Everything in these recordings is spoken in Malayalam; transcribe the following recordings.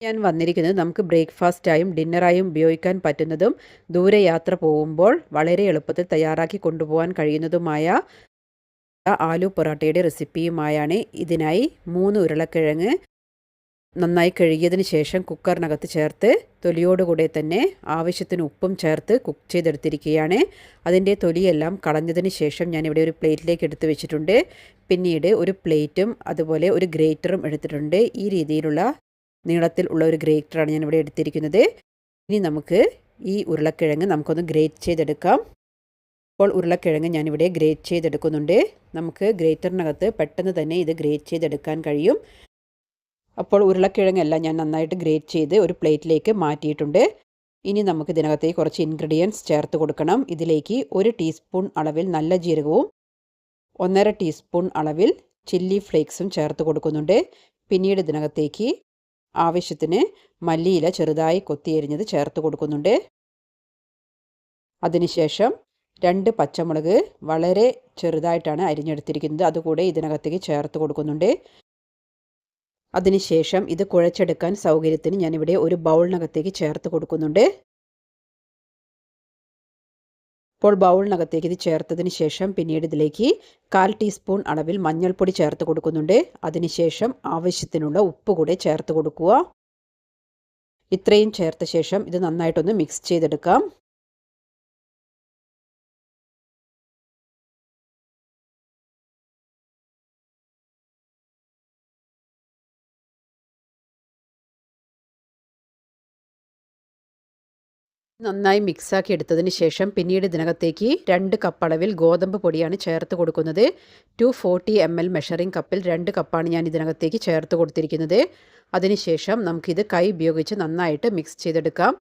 ഞാൻ വന്നിരിക്കുന്നത് നമുക്ക് ബ്രേക്ക്ഫാസ്റ്റായും ഡിന്നറായും ഉപയോഗിക്കാൻ പറ്റുന്നതും ദൂരെ യാത്ര പോകുമ്പോൾ വളരെ എളുപ്പത്തിൽ തയ്യാറാക്കി കൊണ്ടുപോകാൻ കഴിയുന്നതുമായ ആലു പൊറോട്ടയുടെ റെസിപ്പിയുമായാണ്. ഇതിനായി 3 ഉരുളക്കിഴങ്ങ് നന്നായി കഴുകിയതിന് ശേഷം കുക്കറിനകത്ത് ചേർത്ത് തൊലിയോടുകൂടെ തന്നെ ആവശ്യത്തിന് ഉപ്പും ചേർത്ത് കുക്ക് ചെയ്തെടുത്തിരിക്കുകയാണ്. അതിൻ്റെ തൊലിയെല്ലാം കളഞ്ഞതിന് ശേഷം ഞാനിവിടെ ഒരു പ്ലേറ്റിലേക്ക് എടുത്ത് വെച്ചിട്ടുണ്ട്. പിന്നീട് ഒരു പ്ലേറ്റും അതുപോലെ ഒരു ഗ്രേറ്ററും എടുത്തിട്ടുണ്ട്. ഈ രീതിയിലുള്ള നീളത്തിൽ ഉള്ള ഒരു ഗ്രേറ്ററാണ് ഞാനിവിടെ എടുത്തിരിക്കുന്നത്. ഇനി നമുക്ക് ഈ ഉരുളക്കിഴങ്ങ് നമുക്കൊന്ന് ഗ്രേറ്റ് ചെയ്തെടുക്കാം. അപ്പോൾ ഉരുളക്കിഴങ്ങ് ഞാനിവിടെ ഗ്രേറ്റ് ചെയ്തെടുക്കുന്നുണ്ട്. നമുക്ക് ഗ്രേറ്ററിനകത്ത് പെട്ടെന്ന് തന്നെ ഇത് ഗ്രേറ്റ് ചെയ്തെടുക്കാൻ കഴിയും. അപ്പോൾ ഉരുളക്കിഴങ്ങെല്ലാം ഞാൻ നന്നായിട്ട് ഗ്രേറ്റ് ചെയ്ത് ഒരു പ്ലേറ്റിലേക്ക് മാറ്റിയിട്ടുണ്ട്. ഇനി നമുക്ക് ഇതിനകത്തേക്ക് കുറച്ച് ഇൻഗ്രീഡിയൻസ് ചേർത്ത് കൊടുക്കണം. ഇതിലേക്ക് 1 ടീസ്പൂൺ അളവിൽ നല്ല ജീരകവും 1.5 ടീസ്പൂൺ അളവിൽ ചില്ലി ഫ്ലേക്സും ചേർത്ത് കൊടുക്കുന്നുണ്ട്. പിന്നീട് ഇതിനകത്തേക്ക് ആവശ്യത്തിന് മല്ലിയില ചെറുതായി കൊത്തിയരിഞ്ഞത് ചേർത്ത് കൊടുക്കുന്നുണ്ട്. അതിനുശേഷം 2 പച്ചമുളക് വളരെ ചെറുതായിട്ടാണ് അരിഞ്ഞെടുത്തിരിക്കുന്നത്, അതുകൂടെ ഇതിനകത്തേക്ക് ചേർത്ത് കൊടുക്കുന്നുണ്ട്. അതിനുശേഷം ഇത് കുഴച്ചെടുക്കാൻ സൗകര്യത്തിന് ഞാനിവിടെ ഒരു ബൗളിനകത്തേക്ക് ചേർത്ത് കൊടുക്കുന്നുണ്ട്. ഇപ്പോൾ ബൗളിനകത്തേക്ക് ഇത് ചേർത്തതിന് ശേഷം പിന്നീട് ഇതിലേക്ക് 1/4 ടീസ്പൂൺ അളവിൽ മഞ്ഞൾപ്പൊടി ചേർത്ത് കൊടുക്കുന്നുണ്ട്. അതിനുശേഷം ആവശ്യത്തിനുള്ള ഉപ്പ് കൂടെ ചേർത്ത് കൊടുക്കുക. ഇത്രയും ചേർത്ത ശേഷം ഇത് നന്നായിട്ടൊന്ന് മിക്സ് ചെയ്തെടുക്കാം. നന്നായി മിക്സാക്കി എടുത്തതിന് ശേഷം പിന്നീട് ഇതിനകത്തേക്ക് 2 കപ്പ് അളവിൽ ഗോതമ്പ് പൊടിയാണ് ചേർത്ത് കൊടുക്കുന്നത്. 240 ml മെഷറിംഗ് കപ്പിൽ 2 കപ്പാണ് ഞാൻ ഇതിനകത്തേക്ക് ചേർത്ത് കൊടുത്തിരിക്കുന്നത്. അതിനുശേഷം നമുക്കിത് കൈ ഉപയോഗിച്ച് നന്നായിട്ട് മിക്സ് ചെയ്തെടുക്കാം.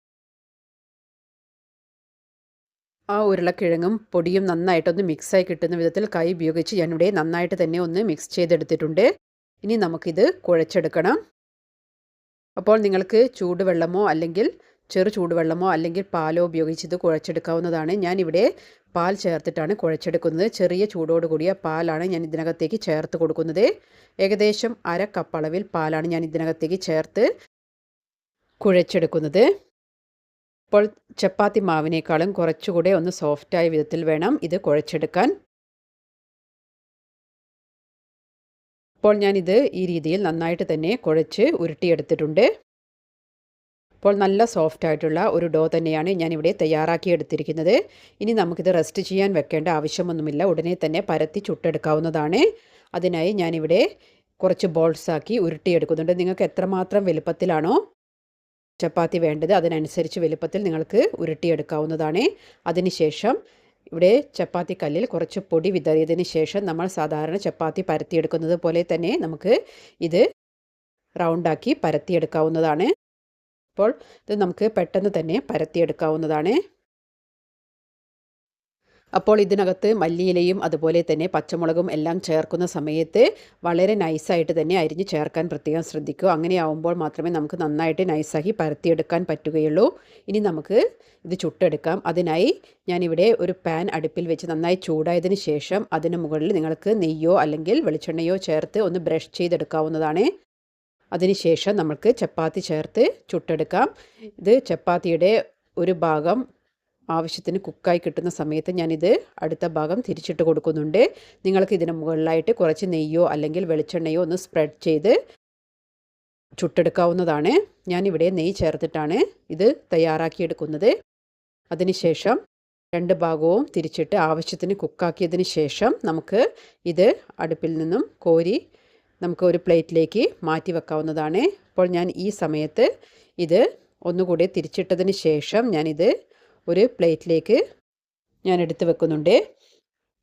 ആ ഉരുളക്കിഴങ്ങും പൊടിയും നന്നായിട്ടൊന്ന് മിക്സായി കിട്ടുന്ന വിധത്തിൽ കൈ ഉപയോഗിച്ച് ഞാനിവിടെ നന്നായിട്ട് തന്നെ ഒന്ന് മിക്സ് ചെയ്തെടുത്തിട്ടുണ്ട്. ഇനി നമുക്കിത് കുഴച്ചെടുക്കണം. അപ്പോൾ നിങ്ങൾക്ക് ചൂടുവെള്ളമോ അല്ലെങ്കിൽ ചെറു ചൂടുവെള്ളമോ അല്ലെങ്കിൽ പാലോ ഉപയോഗിച്ച് ഇത് കുഴച്ചെടുക്കാവുന്നതാണ്. ഞാനിവിടെ പാൽ ചേർത്തിട്ടാണ് കുഴച്ചെടുക്കുന്നത്. ചെറിയ ചൂടോട് കൂടിയ പാലാണ് ഞാൻ ഇതിനകത്തേക്ക് ചേർത്ത് കൊടുക്കുന്നത്. ഏകദേശം 1/2 കപ്പ് അളവിൽ പാലാണ് ഞാൻ ഇതിനകത്തേക്ക് ചേർത്ത് കുഴച്ചെടുക്കുന്നത്. ഇപ്പോൾ ചപ്പാത്തി മാവിനേക്കാളും കുറച്ചുകൂടെ ഒന്ന് സോഫ്റ്റായ വിധത്തിൽ വേണം ഇത് കുഴച്ചെടുക്കാൻ. ഇപ്പോൾ ഞാനിത് ഈ രീതിയിൽ നന്നായിട്ട് തന്നെ കുഴച്ച് ഉരുട്ടിയെടുത്തിട്ടുണ്ട്. ഇപ്പോൾ നല്ല സോഫ്റ്റ് ആയിട്ടുള്ള ഒരു ഡോ തന്നെയാണ് ഞാനിവിടെ തയ്യാറാക്കി എടുത്തിരിക്കുന്നത്. ഇനി നമുക്കിത് റെസ്റ്റ് ചെയ്യാൻ വെക്കേണ്ട ആവശ്യമൊന്നുമില്ല, ഉടനെ തന്നെ പരത്തി ചുട്ടെടുക്കാവുന്നതാണ്. അതിനായി ഞാനിവിടെ കുറച്ച് ബോൾസാക്കി ഉരുട്ടിയെടുക്കുന്നുണ്ട്. നിങ്ങൾക്ക് എത്രമാത്രം വലുപ്പത്തിലാണോ ചപ്പാത്തി വേണ്ടത് അതിനനുസരിച്ച് വലുപ്പത്തിൽ നിങ്ങൾക്ക് ഉരുട്ടിയെടുക്കാവുന്നതാണ്. അതിനുശേഷം ഇവിടെ ചപ്പാത്തി കല്ലിൽ കുറച്ച് പൊടി വിതറിയതിന് ശേഷം നമ്മൾ സാധാരണ ചപ്പാത്തി പരത്തിയെടുക്കുന്നത് പോലെ തന്നെ നമുക്ക് ഇത് റൗണ്ടാക്കി പരത്തിയെടുക്കാവുന്നതാണ്. അപ്പോൾ ഇത് നമുക്ക് പെട്ടെന്ന് തന്നെ പരത്തിയെടുക്കാവുന്നതാണ്. അപ്പോൾ ഇതിനകത്ത് മല്ലിയിലയും അതുപോലെ തന്നെ പച്ചമുളകും എല്ലാം ചേർക്കുന്ന സമയത്ത് വളരെ നൈസായിട്ട് തന്നെ അരിഞ്ഞ് ചേർക്കാൻ പ്രത്യേകം ശ്രദ്ധിക്കുക. അങ്ങനെയാവുമ്പോൾ മാത്രമേ നമുക്ക് നന്നായിട്ട് നൈസാക്കി പരത്തിയെടുക്കാൻ പറ്റുകയുള്ളൂ. ഇനി നമുക്ക് ഇത് ചുട്ടെടുക്കാം. അതിനായി ഞാനിവിടെ ഒരു പാൻ അടുപ്പിൽ വെച്ച് നന്നായി ചൂടായതിന് ശേഷം അതിന് മുകളിൽ നിങ്ങൾക്ക് നെയ്യോ അല്ലെങ്കിൽ വെളിച്ചെണ്ണയോ ചേർത്ത് ഒന്ന് ബ്രഷ് ചെയ്തെടുക്കാവുന്നതാണ്. അതിനുശേഷം നമുക്ക് ചപ്പാത്തി ചേർത്ത് ചുട്ടെടുക്കാം. ഇത് ചപ്പാത്തിയുടെ ഒരു ഭാഗം ആവശ്യത്തിന് കുക്കായി കിട്ടുന്ന സമയത്ത് ഞാനിത് അടുത്ത ഭാഗം തിരിച്ചിട്ട് കൊടുക്കുന്നുണ്ട്. നിങ്ങൾക്ക് ഇതിന് മുകളിലായിട്ട് കുറച്ച് നെയ്യോ അല്ലെങ്കിൽ വെളിച്ചെണ്ണയോ ഒന്ന് സ്പ്രെഡ് ചെയ്ത് ചുട്ടെടുക്കാവുന്നതാണ്. ഞാനിവിടെ നെയ്യ് ചേർത്തിട്ടാണ് ഇത് തയ്യാറാക്കിയെടുക്കുന്നത്. അതിനുശേഷം 2 ഭാഗവും തിരിച്ചിട്ട് ആവശ്യത്തിന് കുക്കാക്കിയതിന് ശേഷം നമുക്ക് ഇത് അടുപ്പിൽ നിന്നും കോരി നമുക്ക് ഒരു പ്ലേറ്റിലേക്ക് മാറ്റി വെക്കാവുന്നതാണ്. അപ്പോൾ ഞാൻ ഈ സമയത്ത് ഇത് ഒന്നുകൂടി തിരിച്ചിട്ടതിന് ശേഷം ഞാനിത് ഒരു പ്ലേറ്റിലേക്ക് ഞാൻ എടുത്ത് വെക്കുന്നുണ്ട്.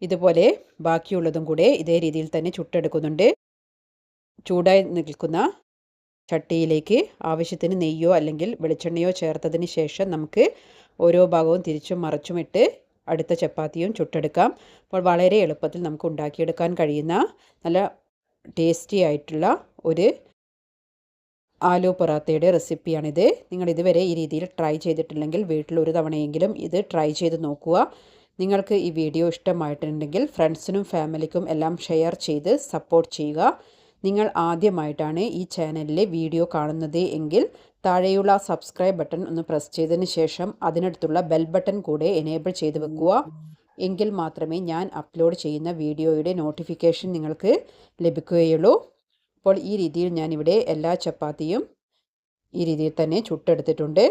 ഇതുപോലെ ബാക്കിയുള്ളതും കൂടെ ഇതേ രീതിയിൽ തന്നെ ചുട്ടെടുക്കുന്നുണ്ട്. ചൂടായി നിൽക്കുന്ന ചട്ടിയിലേക്ക് ആവശ്യത്തിന് നെയ്യോ അല്ലെങ്കിൽ വെളിച്ചെണ്ണയോ ചേർത്തതിന് ശേഷം നമുക്ക് ഓരോ ഭാഗവും തിരിച്ചും മറച്ചുമിട്ട് അടുത്ത ചപ്പാത്തിയും ചുട്ടെടുക്കാം. അപ്പോൾ വളരെ എളുപ്പത്തിൽ നമുക്ക് ഉണ്ടാക്കിയെടുക്കാൻ കഴിയുന്ന നല്ല ടേസ്റ്റി ആയിട്ടുള്ള ഒരു ആലു പൊറാത്തയുടെ റെസിപ്പിയാണിത്. നിങ്ങൾ ഇതുവരെ ഈ രീതിയിൽ ട്രൈ ചെയ്തിട്ടില്ലെങ്കിൽ വീട്ടിൽ ഒരു തവണയെങ്കിലും ഇത് ട്രൈ ചെയ്ത് നോക്കുക. നിങ്ങൾക്ക് ഈ വീഡിയോ ഇഷ്ടമായിട്ടുണ്ടെങ്കിൽ ഫ്രണ്ട്സിനും ഫാമിലിക്കും എല്ലാം ഷെയർ ചെയ്ത് സപ്പോർട്ട് ചെയ്യുക. നിങ്ങൾ ആദ്യമായിട്ടാണ് ഈ ചാനലിലെ വീഡിയോ കാണുന്നത് എങ്കിൽ താഴെയുള്ള സബ്സ്ക്രൈബ് ബട്ടൺ ഒന്ന് പ്രസ് ചെയ്തതിന് ശേഷം അതിനടുത്തുള്ള ബെൽ ബട്ടൺ കൂടെ എനേബിൾ ചെയ്ത് വെക്കുക. എങ്കിൽ മാത്രമേ ഞാൻ അപ്ലോഡ് ചെയ്യുന്ന വീഡിയോയുടെ നോട്ടിഫിക്കേഷൻ നിങ്ങൾക്ക് ലഭിക്കുകയുള്ളൂ. അപ്പോൾ ഈ രീതിയിൽ ഞാനിവിടെ എല്ലാ ചപ്പാത്തിയും ഈ രീതിയിൽ തന്നെ ചുട്ടെടുത്തിട്ടുണ്ട്.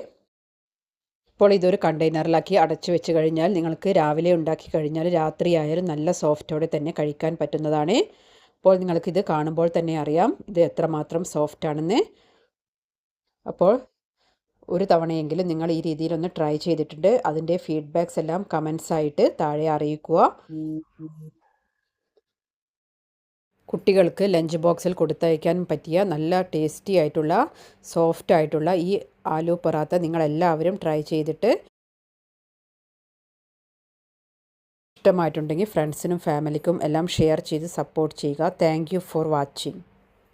ഇപ്പോൾ ഇതൊരു കണ്ടെയ്നറിലാക്കി അടച്ചു വെച്ച് കഴിഞ്ഞാൽ നിങ്ങൾക്ക് രാവിലെ ഉണ്ടാക്കി കഴിഞ്ഞാൽ രാത്രിയായാലും നല്ല സോഫ്റ്റോടെ തന്നെ കഴിക്കാൻ പറ്റുന്നതാണ്. അപ്പോൾ നിങ്ങൾക്കിത് കാണുമ്പോൾ തന്നെ അറിയാം ഇത് എത്രമാത്രം സോഫ്റ്റ് ആണെന്ന്. അപ്പോൾ ഒരു തവണയെങ്കിലും നിങ്ങൾ ഈ രീതിയിലൊന്ന് ട്രൈ ചെയ്തിട്ടുണ്ട് അതിൻ്റെ ഫീഡ്ബാക്ക്സ് എല്ലാം കമൻസ് ആയിട്ട് താഴെ അറിയിക്കുക. കുട്ടികൾക്ക് ലഞ്ച് ബോക്സിൽ കൊടുത്തയക്കാൻ പറ്റിയ നല്ല ടേസ്റ്റി ആയിട്ടുള്ള സോഫ്റ്റ് ആയിട്ടുള്ള ഈ ആലു പൊറാത്ത നിങ്ങളെല്ലാവരും ട്രൈ ചെയ്തിട്ട് ഇഷ്ടമായിട്ടുണ്ടെങ്കിൽ ഫ്രണ്ട്സിനും ഫാമിലിക്കും എല്ലാം ഷെയർ ചെയ്ത് സപ്പോർട്ട് ചെയ്യുക. Thank you for watching.